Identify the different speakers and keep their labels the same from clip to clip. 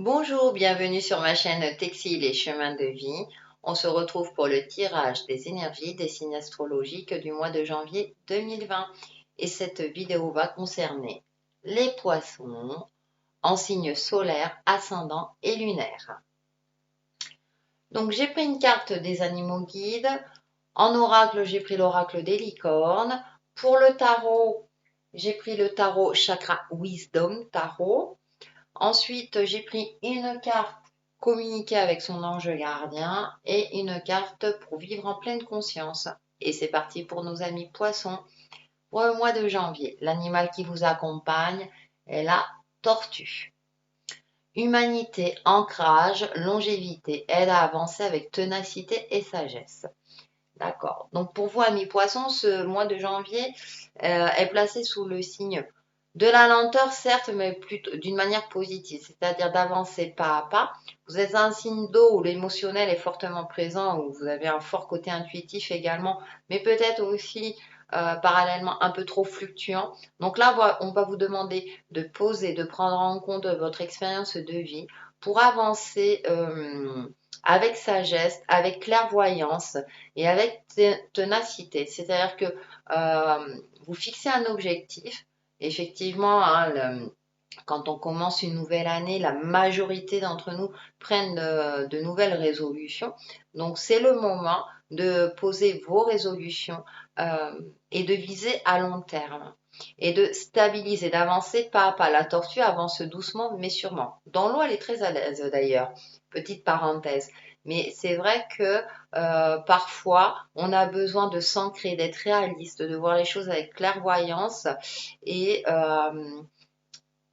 Speaker 1: Bonjour, bienvenue sur ma chaîne Textile et Chemin de Vie. On se retrouve pour le tirage des énergies des signes astrologiques du mois de janvier 2020. Et cette vidéo va concerner les poissons en signes solaires, ascendants et lunaires. Donc j'ai pris une carte des animaux guides. En oracle, j'ai pris l'oracle des licornes. Pour le tarot, j'ai pris le tarot Chakra Wisdom Tarot. Ensuite, j'ai pris une carte communiquer avec son ange gardien et une carte pour vivre en pleine conscience. Et c'est parti pour nos amis poissons. Pour le mois de janvier, l'animal qui vous accompagne est la tortue. Humanité, ancrage, longévité, aide à avancer avec ténacité et sagesse. D'accord. Donc pour vous, amis poissons, ce mois de janvier est placé sous le signe de la lenteur, certes, mais plutôt d'une manière positive, c'est-à-dire d'avancer pas à pas. Vous êtes un signe d'eau où l'émotionnel est fortement présent, où vous avez un fort côté intuitif également, mais peut-être aussi parallèlement un peu trop fluctuant. Donc là, on va vous demander de poser, de prendre en compte votre expérience de vie pour avancer avec sagesse, avec clairvoyance et avec ténacité. C'est-à-dire que vous fixez un objectif. Effectivement, hein, quand on commence une nouvelle année, la majorité d'entre nous prennent de nouvelles résolutions. Donc, c'est le moment de poser vos résolutions et de viser à long terme et de stabiliser, d'avancer pas à pas. La tortue avance doucement mais sûrement. Dans l'eau, elle est très à l'aise d'ailleurs. Petite parenthèse. Mais c'est vrai que parfois, on a besoin de s'ancrer, d'être réaliste, de voir les choses avec clairvoyance et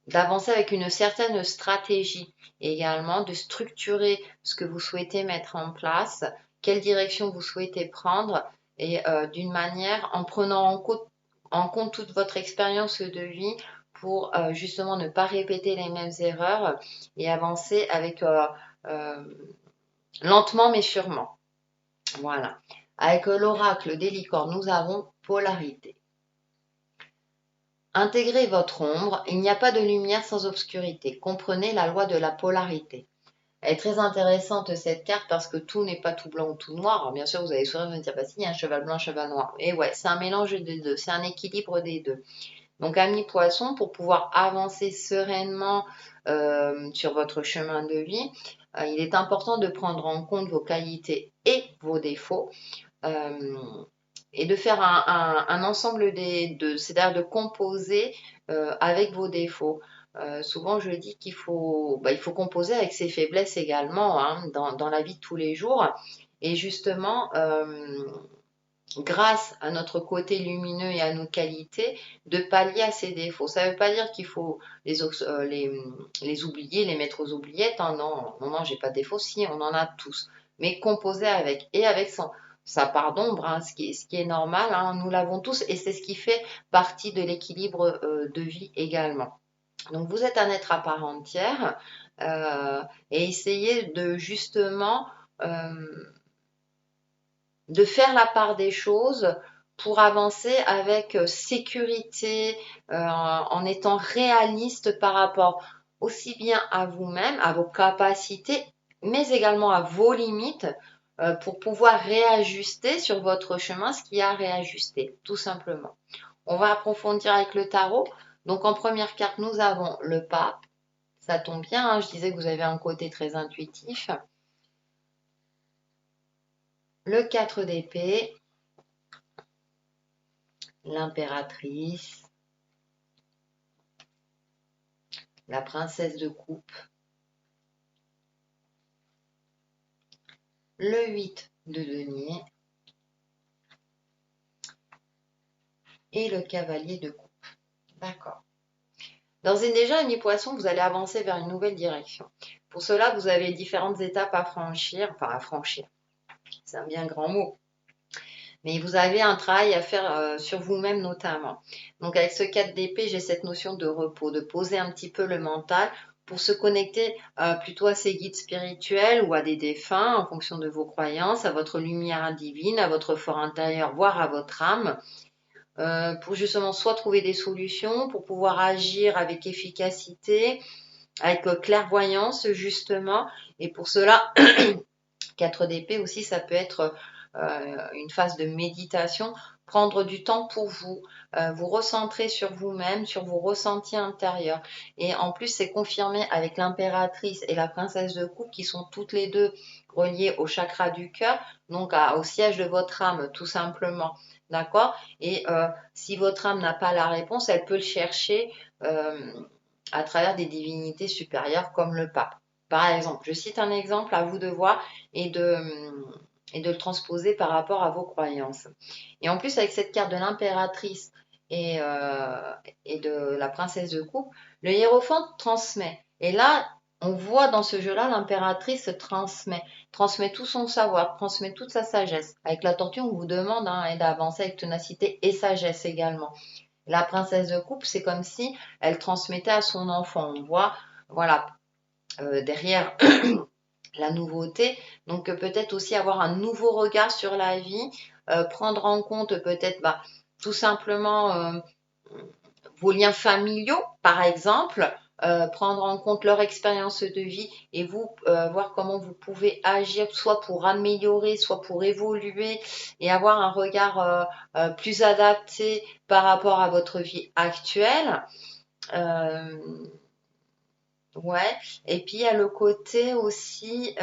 Speaker 1: d'avancer avec une certaine stratégie et également de structurer ce que vous souhaitez mettre en place, quelle direction vous souhaitez prendre et d'une manière en prenant en compte toute votre expérience de vie pour justement ne pas répéter les mêmes erreurs et avancer avec lentement mais sûrement. Voilà. Avec l'oracle des licornes, nous avons polarité. Intégrez votre ombre, il n'y a pas de lumière sans obscurité. Comprenez la loi de la polarité. Elle est très intéressante cette carte parce que tout n'est pas tout blanc ou tout noir. Alors bien sûr, vous allez souvent me dire, bah si, il y a un cheval blanc, un cheval noir. Et ouais, c'est un mélange des deux, c'est un équilibre des deux. Donc, amis poissons, pour pouvoir avancer sereinement sur votre chemin de vie, il est important de prendre en compte vos qualités et vos défauts. Et de faire un ensemble des deux, c'est-à-dire de composer avec vos défauts. Souvent, je dis il faut composer avec ses faiblesses également hein, dans la vie de tous les jours. Et justement, grâce à notre côté lumineux et à nos qualités, de pallier à ces défauts. Ça ne veut pas dire qu'il faut les oublier, les mettre aux oubliettes. Hein, non, non, non, j'ai pas de défauts. Si, on en a tous. Mais composer avec et avec sa part d'ombre, hein, ce qui est normal, hein, nous l'avons tous et c'est ce qui fait partie de l'équilibre de vie également. Donc vous êtes un être à part entière et essayez de justement de faire la part des choses pour avancer avec sécurité, en étant réaliste par rapport aussi bien à vous-même, à vos capacités, mais également à vos limites pour pouvoir réajuster sur votre chemin ce qui a réajusté, tout simplement. On va approfondir avec le tarot. Donc en première carte, nous avons le pape. Ça tombe bien, hein, je disais que vous avez un côté très intuitif. Le 4 d'épée, l'impératrice, la princesse de coupe, le 8 de denier et le cavalier de coupe. D'accord. D'ores et déjà, amis poissons, vous allez avancer vers une nouvelle direction. Pour cela, vous avez différentes étapes à franchir, enfin à franchir, c'est un bien grand mot. Mais vous avez un travail à faire sur vous-même notamment. Donc avec ce 4 d'épée, j'ai cette notion de repos, de poser un petit peu le mental pour se connecter plutôt à ses guides spirituels ou à des défunts en fonction de vos croyances, à votre lumière divine, à votre fort intérieur, voire à votre âme, pour justement soit trouver des solutions, pour pouvoir agir avec efficacité, avec clairvoyance justement. Et pour cela, 4 d'épée aussi, ça peut être une phase de méditation, prendre du temps pour vous, vous recentrer sur vous-même, sur vos ressentis intérieurs. Et en plus, c'est confirmé avec l'impératrice et la princesse de coupe qui sont toutes les deux reliées au chakra du cœur, donc au siège de votre âme, tout simplement. D'accord? Et si votre âme n'a pas la réponse, elle peut le chercher à travers des divinités supérieures comme le pape. Par exemple, je cite un exemple, à vous de voir et de le transposer par rapport à vos croyances. Et en plus, avec cette carte de l'impératrice et de la princesse de coupe, le hiérophante transmet. Et là, on voit dans ce jeu-là, l'impératrice transmet tout son savoir, transmet toute sa sagesse. Avec la tortue, on vous demande d'avancer avec ténacité et sagesse également. La princesse de coupe, c'est comme si elle transmettait à son enfant. On voit, voilà, derrière la nouveauté. Donc peut-être aussi avoir un nouveau regard sur la vie, prendre en compte peut-être tout simplement vos liens familiaux, par exemple, prendre en compte leur expérience de vie et vous voir comment vous pouvez agir, soit pour améliorer, soit pour évoluer et avoir un regard plus adapté par rapport à votre vie actuelle. Euh, Ouais, et puis il y a le côté aussi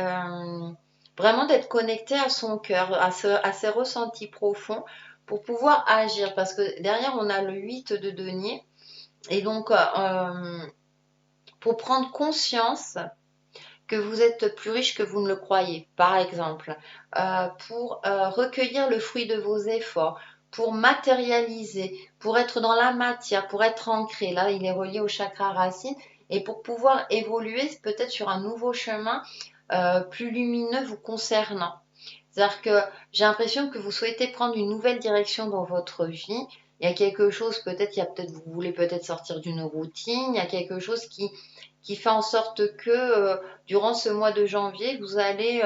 Speaker 1: vraiment d'être connecté à son cœur, à ses ressentis profonds pour pouvoir agir. Parce que derrière, on a le 8 de denier. Et donc, pour prendre conscience que vous êtes plus riche que vous ne le croyez, par exemple, pour recueillir le fruit de vos efforts, pour matérialiser, pour être dans la matière, pour être ancré. Là, il est relié au chakra racine. Et pour pouvoir évoluer peut-être sur un nouveau chemin plus lumineux vous concernant. C'est-à-dire que j'ai l'impression que vous souhaitez prendre une nouvelle direction dans votre vie. Il y a quelque chose, vous voulez peut-être sortir d'une routine. Il y a quelque chose qui fait en sorte que durant ce mois de janvier, vous allez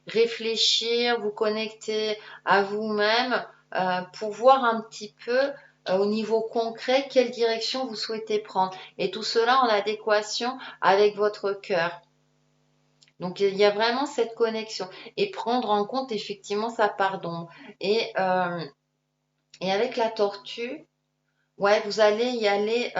Speaker 1: réfléchir, vous connecter à vous-même pour voir un petit peu au niveau concret quelle direction vous souhaitez prendre. Et tout cela en adéquation avec votre cœur. Donc il y a vraiment cette connexion et prendre en compte effectivement sa part d'ombre. Et avec la tortue, ouais, vous allez y aller,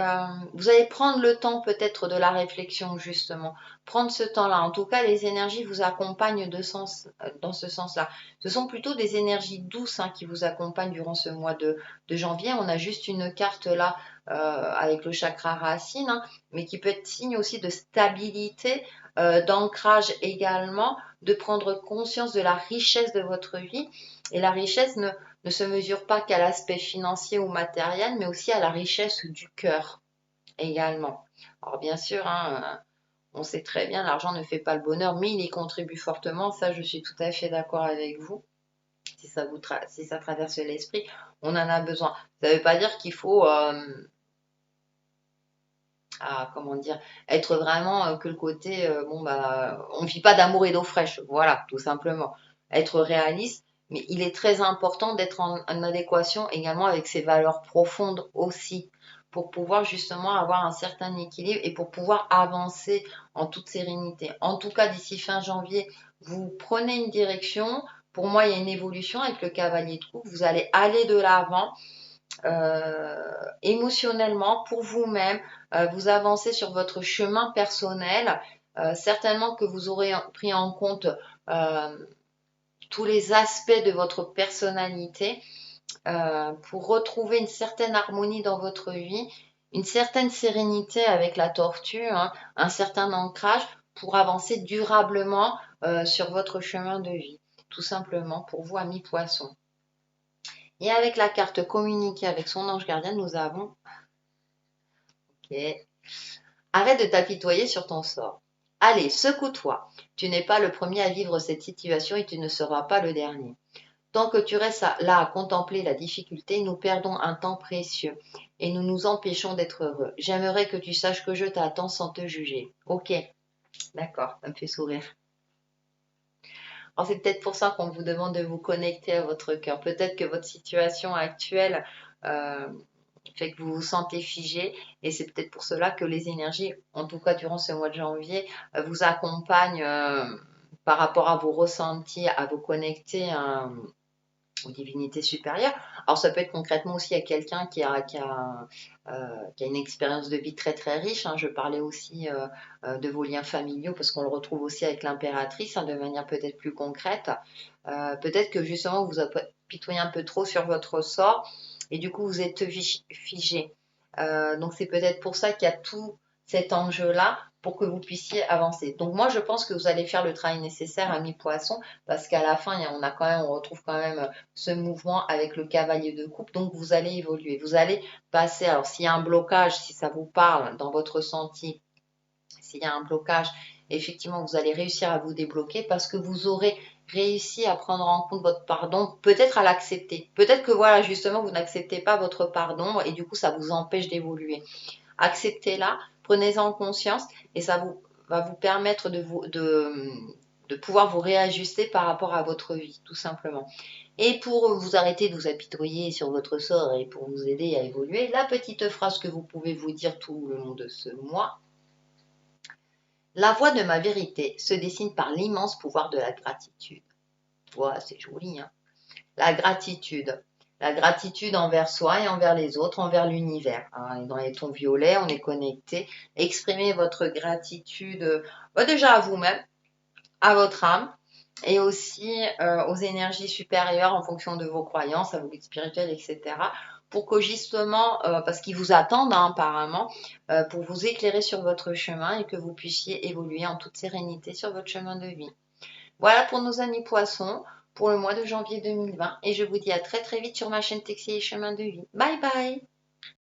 Speaker 1: vous allez prendre le temps peut-être de la réflexion justement, prendre ce temps-là. En tout cas, les énergies vous accompagnent dans ce sens-là. Ce sont plutôt des énergies douces qui vous accompagnent durant ce mois de janvier. On a juste une carte là avec le chakra racine, mais qui peut être signe aussi de stabilité, d'ancrage également, de prendre conscience de la richesse de votre vie. Et la richesse ne se mesure pas qu'à l'aspect financier ou matériel, mais aussi à la richesse du cœur également. Alors bien sûr, on sait très bien, l'argent ne fait pas le bonheur, mais il y contribue fortement. Ça, je suis tout à fait d'accord avec vous. Si ça traverse l'esprit, on en a besoin. Ça ne veut pas dire qu'il faut, comment dire, être vraiment que le côté, on ne vit pas d'amour et d'eau fraîche. Voilà, tout simplement. Être réaliste, mais il est très important d'être en adéquation également avec ses valeurs profondes aussi, pour pouvoir justement avoir un certain équilibre et pour pouvoir avancer en toute sérénité. En tout cas, d'ici fin janvier, vous prenez une direction. Pour moi, il y a une évolution avec le cavalier de coupe. Vous allez aller de l'avant émotionnellement pour vous-même, vous avancez sur votre chemin personnel. Certainement que vous aurez pris en compte tous les aspects de votre personnalité pour retrouver une certaine harmonie dans votre vie, une certaine sérénité avec la tortue, un certain ancrage pour avancer durablement sur votre chemin de vie. Tout simplement pour vous, amis poissons. Et avec la carte communiquer avec son ange gardien, nous avons arrête de t'apitoyer sur ton sort. Allez, secoue-toi. Tu n'es pas le premier à vivre cette situation et tu ne seras pas le dernier. Tant que tu restes là à contempler la difficulté, nous perdons un temps précieux et nous nous empêchons d'être heureux. J'aimerais que tu saches que je t'attends sans te juger. Ok, d'accord, ça me fait sourire. Alors c'est peut-être pour ça qu'on vous demande de vous connecter à votre cœur. Peut-être que votre situation actuelle fait que vous vous sentez figé et c'est peut-être pour cela que les énergies, en tout cas durant ce mois de janvier, vous accompagnent par rapport à vos ressentis, à vous connecter aux divinités supérieures. Alors ça peut être concrètement aussi à quelqu'un qui a une expérience de vie très très riche, hein. Je parlais aussi de vos liens familiaux parce qu'on le retrouve aussi avec l'impératrice, hein, de manière peut-être plus concrète. Peut-être que justement vous apitoyez un peu trop sur votre sort et du coup vous êtes figé. Donc c'est peut-être pour ça qu'il y a tout cet enjeu-là pour que vous puissiez avancer. Donc moi je pense que vous allez faire le travail nécessaire à mi-poisson parce qu'à la fin on retrouve quand même ce mouvement avec le cavalier de coupe. Donc vous allez évoluer, vous allez passer. Alors s'il y a un blocage, si ça vous parle dans votre ressenti, s'il y a un blocage, effectivement vous allez réussir à vous débloquer parce que vous aurez réussi à prendre en compte votre pardon, peut-être à l'accepter. Peut-être que voilà, justement, vous n'acceptez pas votre pardon et du coup, ça vous empêche d'évoluer. Acceptez-la, prenez-en conscience et va vous permettre de pouvoir vous réajuster par rapport à votre vie, tout simplement. Et pour vous arrêter de vous apitoyer sur votre sort et pour vous aider à évoluer, la petite phrase que vous pouvez vous dire tout le long de ce mois: la voie de ma vérité se dessine par l'immense pouvoir de la gratitude. Voilà, c'est joli, hein. La gratitude. La gratitude envers soi et envers les autres, envers l'univers. Hein. Dans les tons violets, on est connecté. Exprimez votre gratitude déjà à vous-même, à votre âme et aussi aux énergies supérieures en fonction de vos croyances, à vos guides spirituels, etc. Pour que justement, parce qu'ils vous attendent hein, apparemment, pour vous éclairer sur votre chemin et que vous puissiez évoluer en toute sérénité sur votre chemin de vie. Voilà pour nos amis poissons pour le mois de janvier 2020 et je vous dis à très très vite sur ma chaîne Textile et Chemin de Vie. Bye bye!